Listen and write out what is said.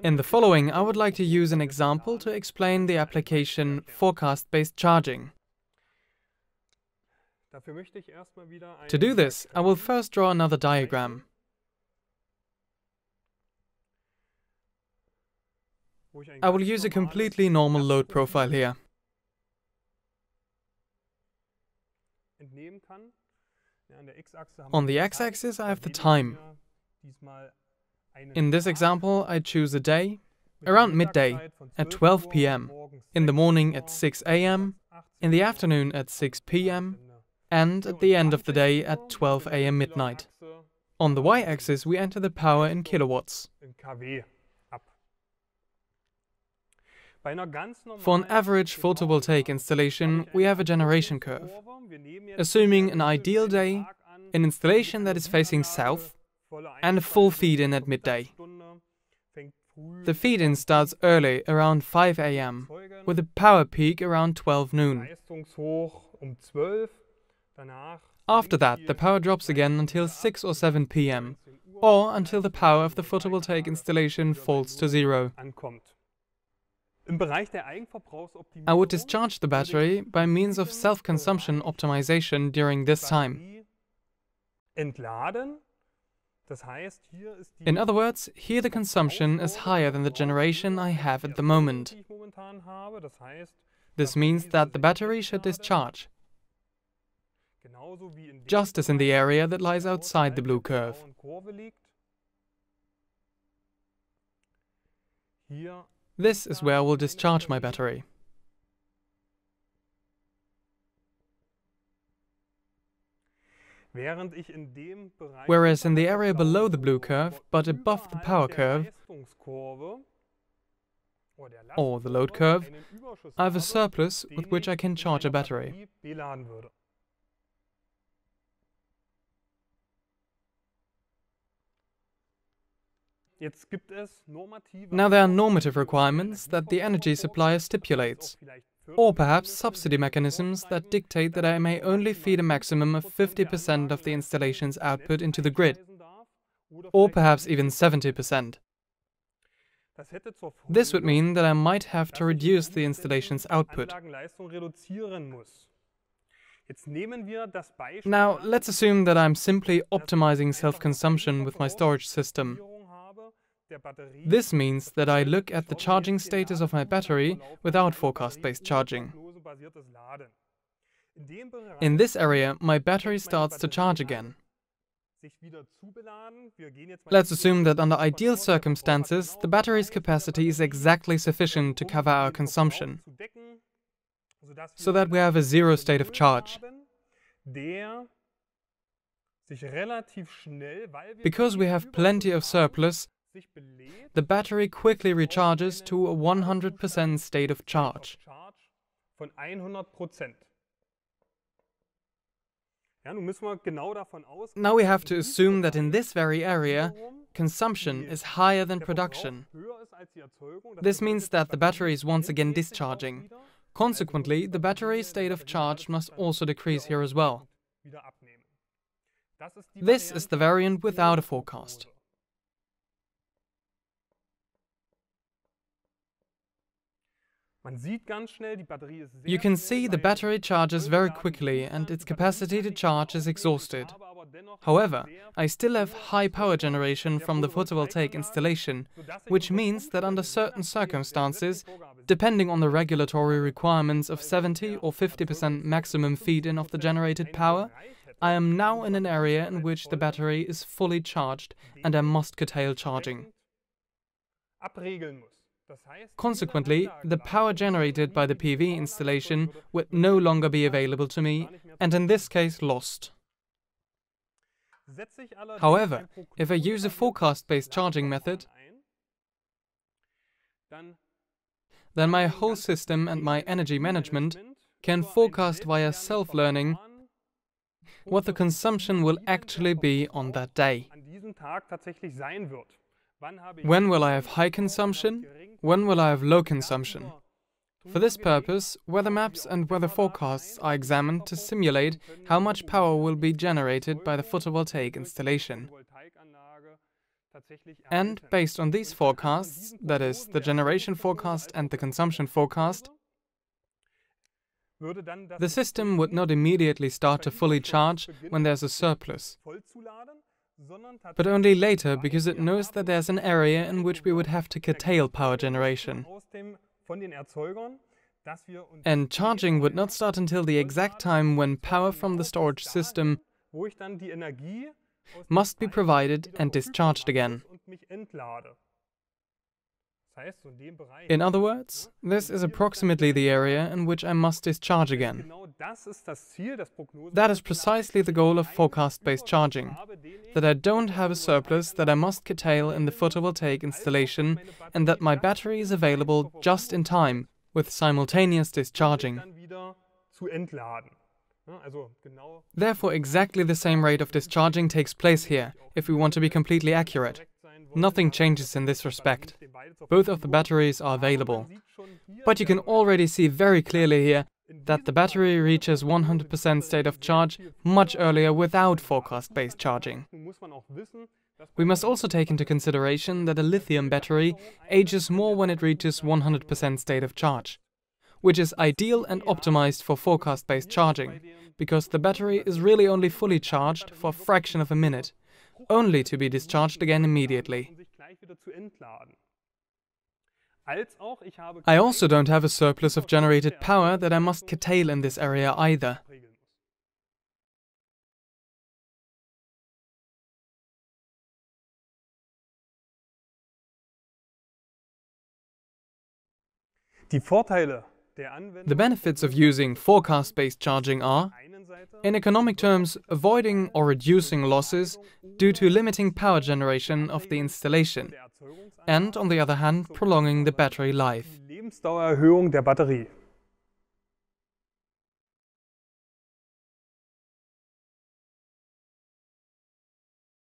In the following, I would like to use an example to explain the application Forcast-based charging. To do this, I will first draw another diagram. I will use a completely normal load profile here. On the x-axis, I have the time. In this example, I choose a day, around midday, at 12 p.m., in the morning at 6 a.m., in the afternoon at 6 p.m., and at the end of the day at 12 a.m. midnight. On the y-axis, we enter the power in kilowatts. For an average photovoltaic installation, we have a generation curve. Assuming an ideal day, an installation that is facing south, and a full feed-in at midday. The feed-in starts early, around 5 a.m., with a power peak around 12 noon. After that, the power drops again until 6 or 7 p.m., or until the power of the photovoltaic installation falls to zero. I would discharge the battery by means of self-consumption optimization during this time. In other words, here the consumption is higher than the generation I have at the moment. This means that the battery should discharge, just as in the area that lies outside the blue curve. This is where I will discharge my battery. Whereas in the area below the blue curve, but above the power curve, or the load curve, I have a surplus with which I can charge a battery. Now there are normative requirements that the energy supplier stipulates, or perhaps subsidy mechanisms that dictate that I may only feed a maximum of 50% of the installation's output into the grid, or perhaps even 70%. This would mean that I might have to reduce the installation's output. Now, let's assume that I'm simply optimizing self-consumption with my storage system. This means that I look at the charging status of my battery without forecast-based charging. In this area, my battery starts to charge again. Let's assume that under ideal circumstances, the battery's capacity is exactly sufficient to cover our consumption, so that we have a zero state of charge. Because we have plenty of surplus, the battery quickly recharges to a 100% state of charge. Now we have to assume that in this very area, consumption is higher than production. This means that the battery is once again discharging. Consequently, the battery's state of charge must also decrease here as well. This is the variant without a forecast. You can see the battery charges very quickly and its capacity to charge is exhausted. However, I still have high power generation from the photovoltaic installation, which means that under certain circumstances, depending on the regulatory requirements of 70 or 50% maximum feed-in of the generated power, I am now in an area in which the battery is fully charged and I must curtail charging. Consequently, the power generated by the PV installation would no longer be available to me, and in this case lost. However, if I use a forecast-based charging method, then my whole system and my energy management can forecast via self-learning what the consumption will actually be on that day. When will I have high consumption? When will I have low consumption? For this purpose, weather maps and weather forecasts are examined to simulate how much power will be generated by the photovoltaic installation. And based on these forecasts, that is, the generation forecast and the consumption forecast, the system would not immediately start to fully charge when there's a surplus, but only later because it knows that there's an area in which we would have to curtail power generation. And charging would not start until the exact time when power from the storage system must be provided and discharged again. In other words, this is approximately the area in which I must discharge again. That is precisely the goal of forecast-based charging, that I don't have a surplus that I must curtail in the photovoltaic installation and that my battery is available just in time with simultaneous discharging. Therefore, exactly the same rate of discharging takes place here, if we want to be completely accurate. Nothing changes in this respect. Both of the batteries are available. But you can already see very clearly here that the battery reaches 100% state of charge much earlier without forecast-based charging. We must also take into consideration that a lithium battery ages more when it reaches 100% state of charge, which is ideal and optimized for forecast-based charging, because the battery is really only fully charged for a fraction of a minute, only to be discharged again immediately. I also don't have a surplus of generated power that I must curtail in this area either. The benefits of using forecast-based charging are, in economic terms, avoiding or reducing losses due to limiting power generation of the installation, and on the other hand, prolonging the battery life.